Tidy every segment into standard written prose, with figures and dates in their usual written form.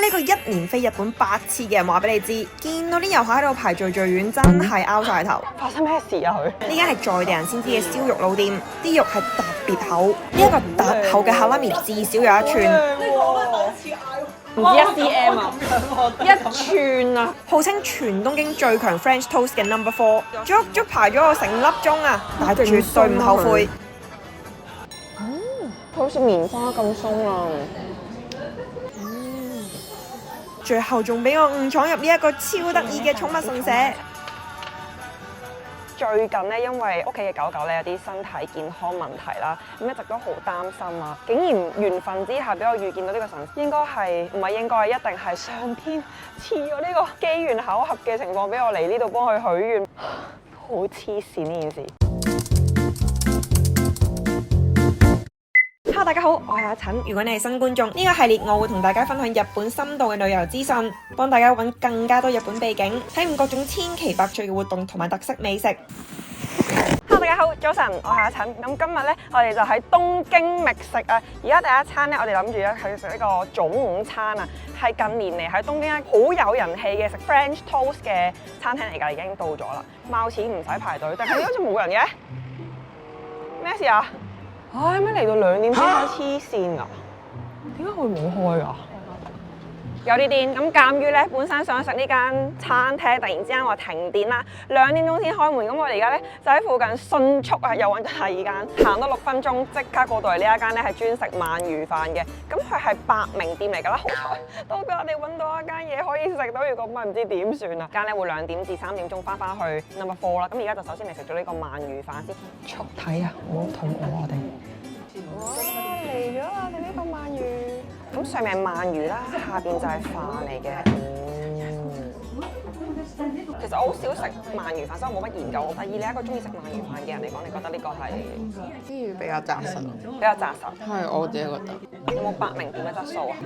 我呢個1年飛日本8次嘅人話俾你知，見到啲遊客喺度排序序遠，真係拗晒頭。發生咩事啊佢？呢間係在地人先知嘅燒肉老店，啲肉係特別厚，呢一個特厚嘅哈拉米至少有1寸。唔止1cm 啊，1寸啊！號稱全東京最強 French Toast 嘅 No.4，足排咗我成粒鐘啊！但係絕對唔後悔。佢好似棉花咁鬆啊！最後仲俾我誤闖入呢一個超得意嘅寵物神社。最近咧，因為屋企嘅狗狗咧有啲身體健康問題啦，咁一直都好擔心啊！竟然緣分之下俾我遇見到呢個神，應該係唔係應該一定係上天賜咗呢個機緣巧合嘅情況俾我嚟呢度幫佢許願，好黐線呢件事。Hello， 大家好，我係阿陳。如果你係新觀眾，呢個系列我會同大家分享日本深度嘅旅遊資訊，幫大家揾更加多日本秘境，體驗各種千奇百趣嘅活動同埋特色美食。Hello， 大家好，早晨，我係阿陳。咁今日咧，我哋就喺東京覓食啊！而家第一餐咧，我哋諗住咧去食呢個早午餐啊，係近年嚟喺東京好有人氣嘅食 French Toast 嘅餐廳嚟㗎，已經到咗啦。貌似唔使排隊，但係好似冇人嘅，咩事啊？唉，咩嚟到2點先開，黐線啊！點解佢冇開啊？有啲癲咁，鑑於咧本身想食呢間餐廳，突然之間話停電啦，2點鐘先開門，咁我哋而家咧就喺附近迅速啊，又揾咗第二間，行多6分鐘即刻過到嚟呢一間咧係專食鰻魚飯嘅，咁佢係白名店嚟㗎啦，好彩都俾我哋揾到一間嘢可以食到，如果唔係唔知點算啊！間咧會2點至3點鐘翻去 No.4 啦，咁而家就首先嚟食咗呢個鰻魚飯先，速睇啊，好肚餓我哋。哇！嚟咗啦，我哋呢個鰻魚。咁上面係鰻魚啦，下邊就係飯嚟嘅。其實我好少食鰻魚飯，所以我冇乜研究。第二，你一個中意食鰻魚飯嘅人嚟講，你覺得呢個係啲魚比較紮實，比較紮實？係我自己覺得。有冇白名店嘅質素啊？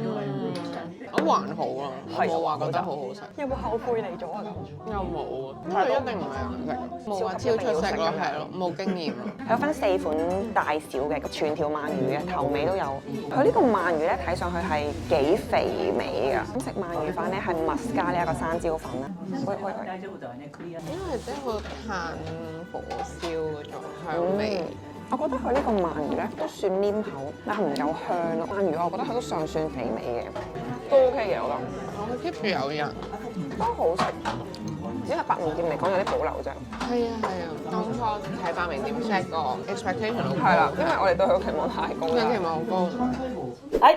我還好啦，冇話覺得好好食。有冇後悔嚟咗啊？又冇啊，因為一定唔係人食，冇話超出色咯，係咯，冇經驗咯。有分4款大小嘅，全條鰻魚嘅頭尾都有。佢呢個鰻魚咧睇上去係幾肥美㗎。咁食鰻魚飯咧係 must 加呢一個山椒粉啦。喂，因為即係好炭火燒嗰種香味。我覺得佢呢個鰻魚咧都算黏口，但係唔夠香咯。鰻魚我覺得佢都尚算肥美嘅，都 OK 嘅我覺得。我 keep 住有人，都好食，只係白名店嚟講有啲保留啫。係啊，當初睇白名店 set 個 expectation 好高。係啦，因為我哋對佢期望太高啦。期望好高。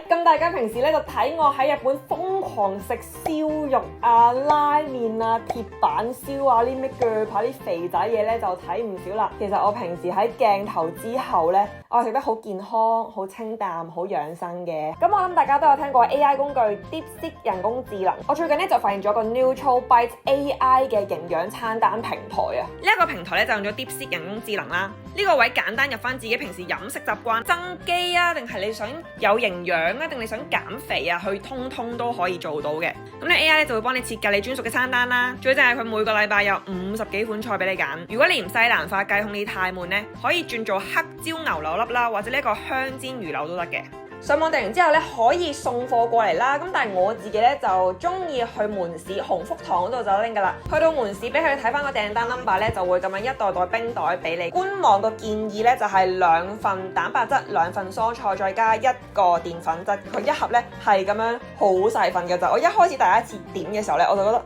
咁大家平時咧就睇我喺日本瘋狂食燒肉啊、拉麵啊、鐵板燒啊、呢啲咩鋸扒啲肥仔嘢咧就睇唔少啦。其實我平時喺鏡頭之後咧，我食得好健康、好清淡、好養生嘅。咁我諗大家都有聽過 AI 工具 DeepSeek 人工智能。我最近咧就發現咗個 NeutralBite AI 嘅營養餐單平台啊。呢一個平台咧就用咗 DeepSeek 人工智能啦。呢個位簡單入翻自己平時飲食習慣、增肌啊，定係你想有營養啊，定你想減肥啊，佢通通都可以做到嘅。咁你 AI 咧就會幫你設計你專屬嘅餐單啦。最正係佢每個禮拜有50幾款菜俾你揀。如果你唔西蘭花雞胸呢太悶咧，可以轉做黑椒牛柳粒啦，或者呢個香煎魚柳都得嘅。上網訂完之後咧，可以送貨過嚟啦。咁但係我自己咧就中意去門市鴻福堂嗰度就拎㗎啦。去到門市俾佢睇翻個訂單 number 咧，就會咁樣一袋袋冰袋俾你。官網個建議咧就係2份蛋白質、2份蔬菜，再加1個澱粉質。佢一盒咧係咁樣好細份嘅咋。我一開始第一次點嘅時候咧，我就覺得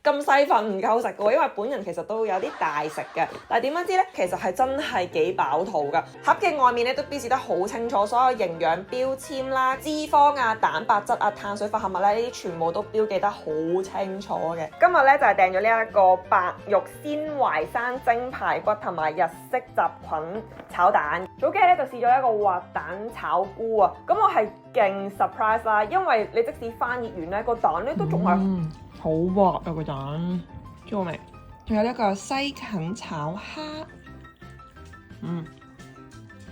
咁細份唔夠食嘅喎，因為本人其實都有啲大食嘅，但係點樣知咧？其實係真係幾飽肚㗎。盒嘅外面咧都標示得好清楚，所有營養標籤啦、脂肪啊、蛋白質啊、碳水化合物咧，呢啲全部都標記得好清楚嘅。今日咧就係訂咗呢一個白肉鮮淮山蒸排骨同埋日式雜菌炒蛋。早幾日咧就試咗一個滑蛋炒菇啊，咁我係勁 surprise 啦，因為你即使翻熱完咧，個蛋咧都仲係好滑啊個蛋，知我未？仲有呢一個西芹炒蝦，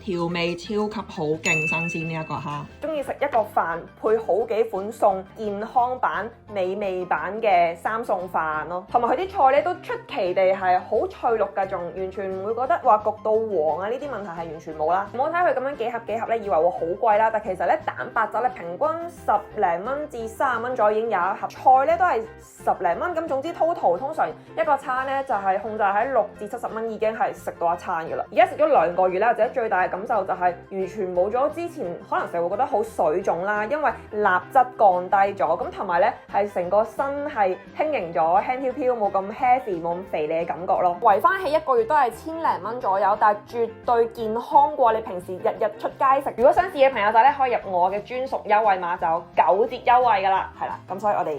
調味超級好勁，新鮮呢一個蝦。中意食一個飯配好幾款餸，健康版、美味版嘅三餸飯咯。同埋佢啲菜咧都出奇地係好脆綠㗎，仲完全唔會覺得話焗到黃啊，呢啲問題係完全冇啦。唔好睇佢咁樣幾盒咧，以為會好貴啦，但其實咧蛋白質咧平均10零蚊至30蚊左右已經有一盒，菜咧都係10零蚊。咁總之 total 通常一個餐咧就係控制喺6至70蚊已經係食到一餐㗎啦。而家食咗2個月咧，或者最大嘅感受就係完全冇咗之前可能成日會覺得好水腫啦，因為鈉質降低咗，咁同埋咧係成個身係輕盈咗，輕飄飄，冇咁 heavy，冇咁肥膩嘅感覺咯。圍翻起1個月都係1000零蚊左右，但係絕對健康過你平時日日出街食。如果想試嘅朋友仔咧，可以入我嘅專屬優惠碼，就有9折優惠㗎啦，係啦，咁所以我哋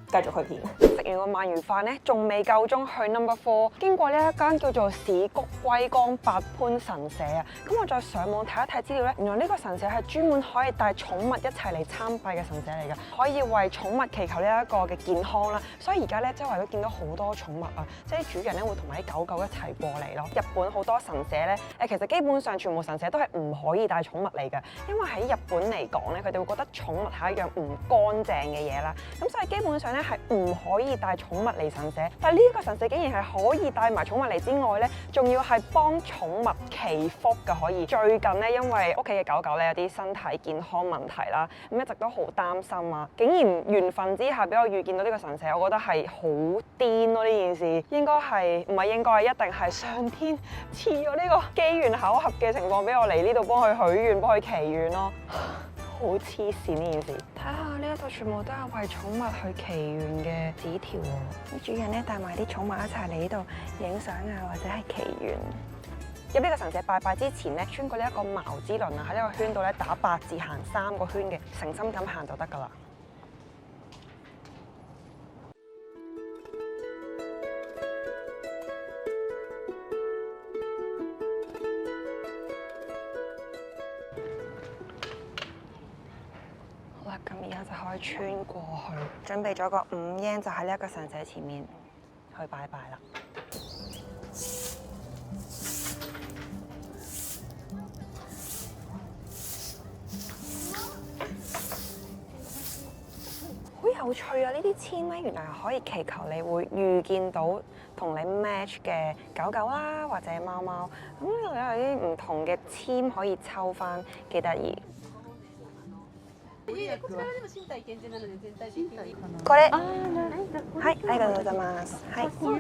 繼續去片。食完個鰻魚飯咧，仲未夠鐘去 number 4，經過呢一間叫做市谷龜岡八幡神社啊。咁我再上網睇一睇資料咧，原來呢個神社係專門可以帶寵物一齊嚟參拜嘅神社嚟㗎，可以為寵物祈求呢一個嘅健康啦。所以而家咧周圍都見到好多寵物啊，即係啲主人咧會同埋啲狗狗一齊過嚟咯。日本好多神社咧，其實基本上全部神社都係唔可以帶寵物嚟㗎，因為喺日本嚟講咧，佢哋會覺得寵物係一樣唔乾淨嘅嘢啦。咁所以基本上咧係唔可以帶寵物嚟神社，但係呢個神社竟然係可以帶埋寵物嚟之外咧，仲要係幫寵物祈福㗎。可以最近咧，因為屋企嘅狗狗咧有啲身體健康問題啦，咁一直都好擔心啊。竟然緣分之下俾我遇見到呢個神社，我覺得係好癲咯！呢件事應該係唔係應該係一定係上天賜咗呢個機緣巧合嘅情況俾我嚟呢度幫佢許願、幫佢祈願咯。好黐線呢件事！睇下呢一度全部都係為寵物去祈願嘅紙條喎，啲主人咧帶埋啲寵物一齊嚟呢度影相啊，或者係祈願。入呢個神社拜拜之前咧，穿過呢一個茅之輪啊，喺呢個圈度咧打8字行3個圈嘅，誠心咁行就得㗎啦。咁而家就可以穿過去，準備咗個5 yen 就喺呢一個神社前面去拜拜啦。好有趣啊！呢啲籤咧，原來係可以祈求你會遇見到同你 match 嘅狗狗啦，或者貓貓。咁呢度有啲唔同嘅籤可以抽翻，幾得意。これはい、ありがとうございます。係，有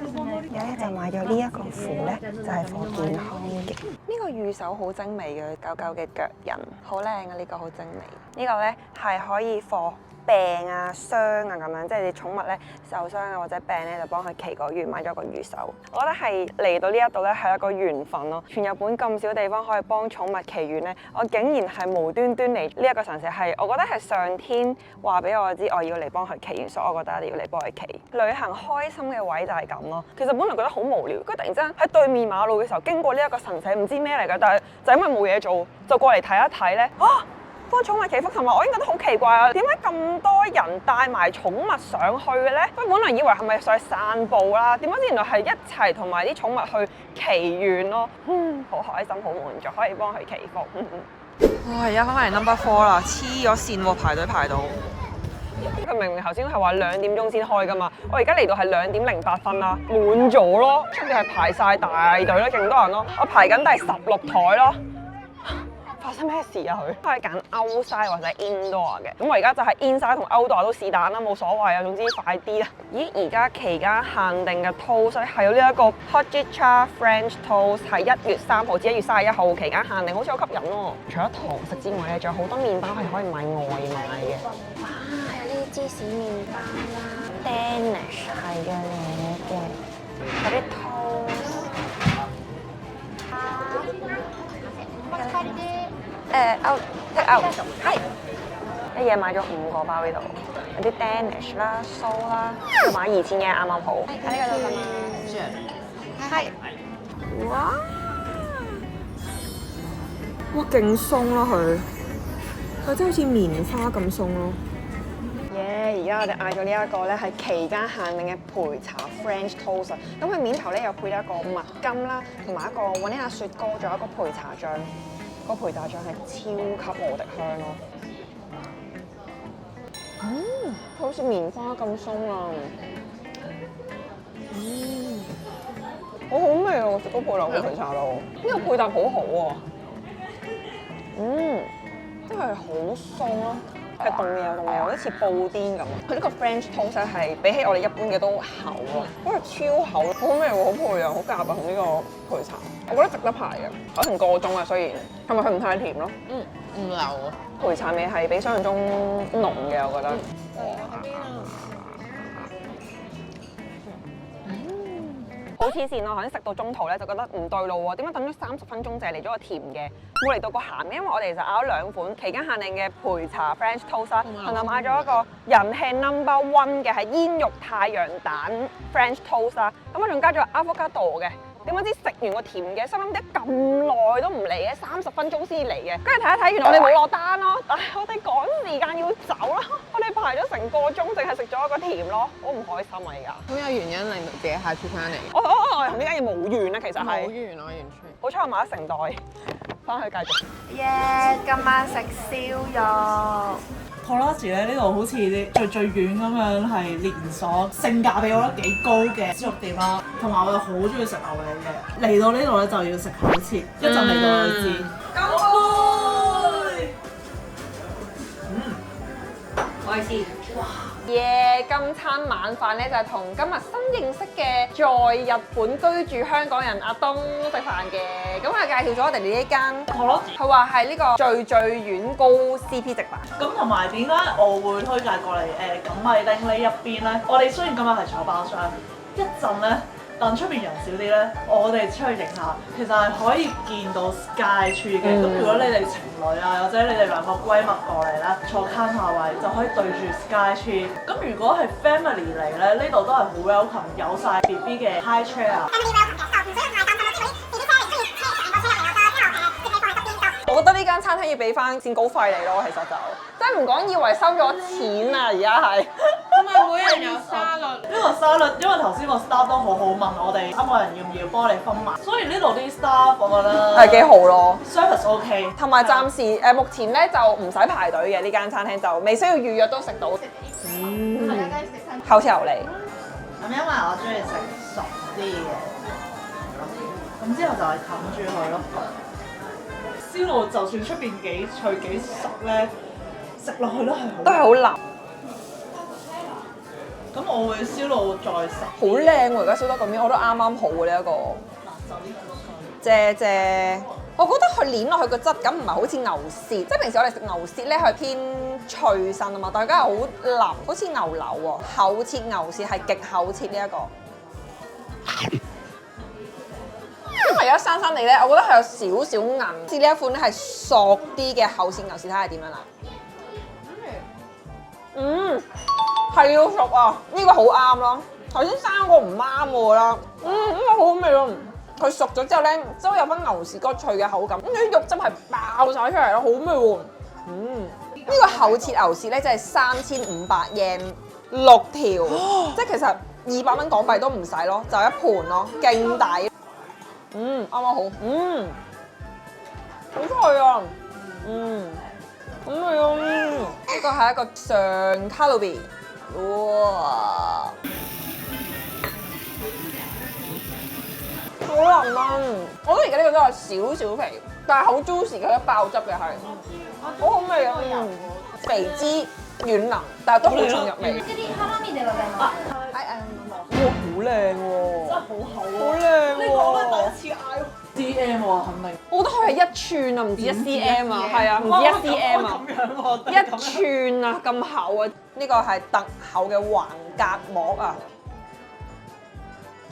咧就買咗呢一個符咧，就係放健康嘅。呢個御手好精美嘅狗狗嘅腳印，好靚啊！呢個好精美。呢個咧係可以放病啊、傷啊咁樣，即係你寵物咧受傷啊或者病咧，就幫佢祈個願，買咗個御手。我覺得係嚟到呢一度咧係一個緣分咯。全日本咁少地方可以幫寵物祈願咧，我竟然係無端端嚟呢一個神社，係我覺得係上天話俾我知我要嚟幫佢祈願，所以我覺得一定要嚟幫佢祈。旅行開心嘅位就係咁咯。其實本來覺得好無聊，跟住突然之間喺對面馬路嘅時候經過呢一個神社，唔知咩嚟㗎，但係就因為冇嘢做，就過嚟睇一睇咧。幫寵物祈福，同埋我已經覺得好奇怪啊！點解咁多人帶埋寵物上去嘅咧？我本來以為係咪上去散步啦，點解原來係一齊同埋啲寵物去祈願咯？好開心，好滿足，可以幫佢祈福。哇！而家翻返嚟 number 4啦，黐咗線喎，排隊排到。佢明明頭先係話2點鐘先開㗎嘛，我而家嚟到係2點08分啦，滿咗咯，出邊係排晒大隊啦，勁多人咯，我排緊第16台咯。發生咩事啊？佢可以揀 outside 或者 indoor 嘅，咁我而家就係 inside 同 outdoor 都是但啦，冇所謂啊，總之快啲啦！咦，而家期間限定嘅 toast 係有呢一個 Hojicha French Toast， 係1月3號至1月31號期間限定，好似好吸引喎！除咗糖食之外咧，仲有好多麵包係可以買外賣嘅。哇，有呢啲芝士麵包啦 ，Danish 係嘅有啲 toast。take out 係一嘢買咗5個包呢度，有啲 Danish 啦、酥啦，買2000嘅啱啱好。喺呢個度㗎嘛，係。哇！哇，勁鬆啦佢真係好似棉花咁鬆咯。而家我哋嗌咗呢一個咧係期間限定嘅焙茶 French Toast， 咁佢面頭咧又配咗一個蜜柑啦，同埋一個雲呢拿雪糕，仲有一個焙茶醬。個培炸醬係超級無敵香咯。好似棉花咁鬆啊！好好味啊！食嗰配落個培茶度，呢個配搭好好喎。真係好鬆咯，係凍嘅，有啲似布甸咁。佢呢個 French toast 係比起我哋一般嘅都厚咯，因為超厚，好好味喎，好配啊，好夾啊，同呢個培茶，我覺得值得排嘅，可能個鐘啊，雖然係咪佢唔太甜咯？唔流啊！培茶味係比想象中濃嘅，我覺得。喺邊啊？好黐線咯！頭先食到中途咧就覺得唔對路喎，點解等咗30分鐘就係嚟咗個甜嘅，冇嚟到個鹹嘅？因為我哋就咬咗2款期間限定嘅培茶 French toast 啦，同埋買咗一個人氣 No.1 嘅係煙肉太陽蛋 French toast 啦，咁我仲加咗 avocado 嘅。點解知食完個甜嘅，心諗點解咁耐都唔嚟嘅，30分鐘先嚟嘅，跟住睇一睇，原來我哋冇落單咯，但係我哋趕時間要走啦，我哋排咗成個鐘，淨係食咗一個甜咯，好唔開心啊而家。咁有原因令到自己下次翻嚟？我同呢間嘢無緣啊，其實係。冇緣啊，完全。好彩我買咗成袋，翻去繼續。耶！今晚食燒肉。Karachi 咧呢度好似最遠咁樣係連鎖，性價比我覺得幾高嘅燒肉店啦，同埋我又好中意食牛脷嘅。嚟到呢度咧就要食口切，一陣嚟到就知。乾杯！我係先。耶！今餐晚飯咧就係同今日新認識嘅在日本居住香港人阿東食飯嘅，咁佢介紹咗我哋呢間 Karachi 佢話係呢個最遠高 CP 值吧。咁同埋點解我會推介過嚟錦米町呢一邊咧？我哋雖然今日係坐包廂，一陣咧等出面人少啲咧，我哋出去影下，其實係可以見到 Sky Tree 嘅。咁如果你哋情侶啊，或者你哋兩個閨蜜過嚟咧，坐 counter 位就可以對住 Sky Tree。咁如果係 family 嚟咧，呢度都係好 welcome，有晒 BB 嘅 high chair 啊。我覺得呢間餐廳要俾翻先稿費嚟咯，其實就真係唔講以為收咗錢啊，而家係。咁咪每人有沙律。呢個沙律，因為頭先個 staff 都好好問我哋3個人要唔要幫你分埋，所以呢度啲 staff 我覺得係幾好咯 ，service OK，同埋暫時目前咧就唔使排隊嘅呢間餐廳，就未需要預約都食到。口切牛脷。咁因為我中意食熟啲嘅，咁之後就係冚住佢咯。燒到就算出邊幾脆幾熟咧，食落去都係好，都係好腍，咁我會燒到再食。好靚喎！而家燒得咁樣，我覺得啱啱好嘅呢一個。謝，我覺得佢攣落去個質感唔係好似牛舌，即係平時我哋食牛舌咧係偏脆身啊嘛，但係而家係好腍，好似牛柳喎。厚切牛舌係極厚切呢一個。因為而家生生地咧，我覺得係有少少韌。似呢一款咧係索啲嘅厚切牛舌，睇下點樣啦。係要熟啊！呢個好啱咯。頭先生個唔啱我啦。呢個好好味咯。佢熟咗之後咧，都有翻牛舌嗰脆嘅口感，跟住啲肉汁係爆晒出嚟咯，好味喎。呢個厚切牛舌咧，即係3500 yen 6條，即係其實200蚊港幣都唔使咯，就一盤咯，勁抵。啱啱好，好脆啊，好味啊！呢個係一個上卡路比，哇，好腍啊！我覺得而家呢個都有少少肥，但係好 juicy 嘅，爆汁嘅係，好好味啊！肥脂軟腍，但係都好重入味。哇，好靚喎！真係好厚啊！好靚喎！呢個我都第一次嗌 cm 喎，肯定。我覺得佢係1寸啊，唔止1cm 啊，係啊，唔止1cm 啊，咁樣喎， 1寸啊，咁厚啊！呢個係特厚嘅橫隔膜啊，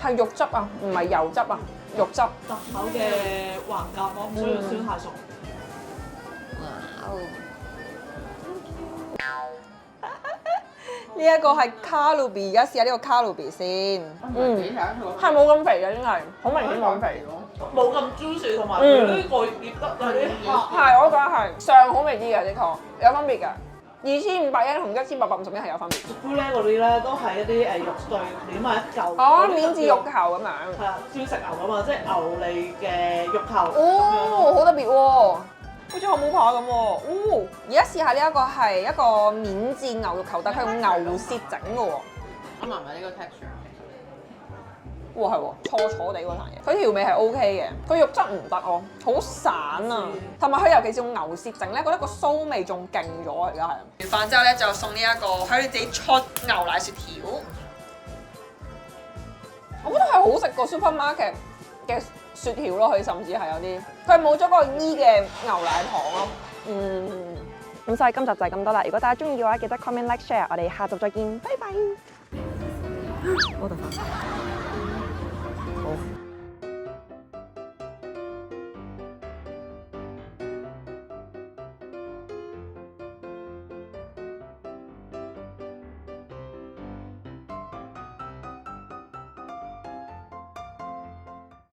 係肉汁啊，唔係油汁啊，肉汁。特厚嘅橫隔膜，唔需要燒太熟。呢一個係卡路比，而家試下呢個卡路比先。係冇咁肥嘅，真係好明顯冇咁肥。冇咁 juicy 同埋佢呢個醃得有啲黑。係，我覺得係上好味啲嘅，的確有分別嘅。2500 yen 同1850 yen 係有分別。咕咧嗰啲咧都係一啲肉碎攣埋一嚿。哦，免治肉球咁樣。係啊，專食牛啊嘛，即係牛脷嘅肉球。哦，好特別喎！好似漢堡扒咁喎。哦，而家試下呢一個係一個免治牛肉球，但係佢用牛舌整嘅喎。啱唔啱呢個 texture？哇，係喎，錯錯地嗰壇嘢。佢調味係 O K 嘅，佢肉質唔得哦，好散啊。同埋佢尤其是用牛舌整咧，覺得個騷味仲勁咗啊！而家係。完飯之後咧就送呢一個佢自己出牛奶雪條。我覺得係好食過 supermarket 嘅雪條咯，佢甚至係有啲，佢冇咗嗰個E嘅牛奶糖咯。咁所以今集就係咁多啦。如果大家中意嘅話，記得 comment、like、share。我哋下集再見，拜拜。我哋。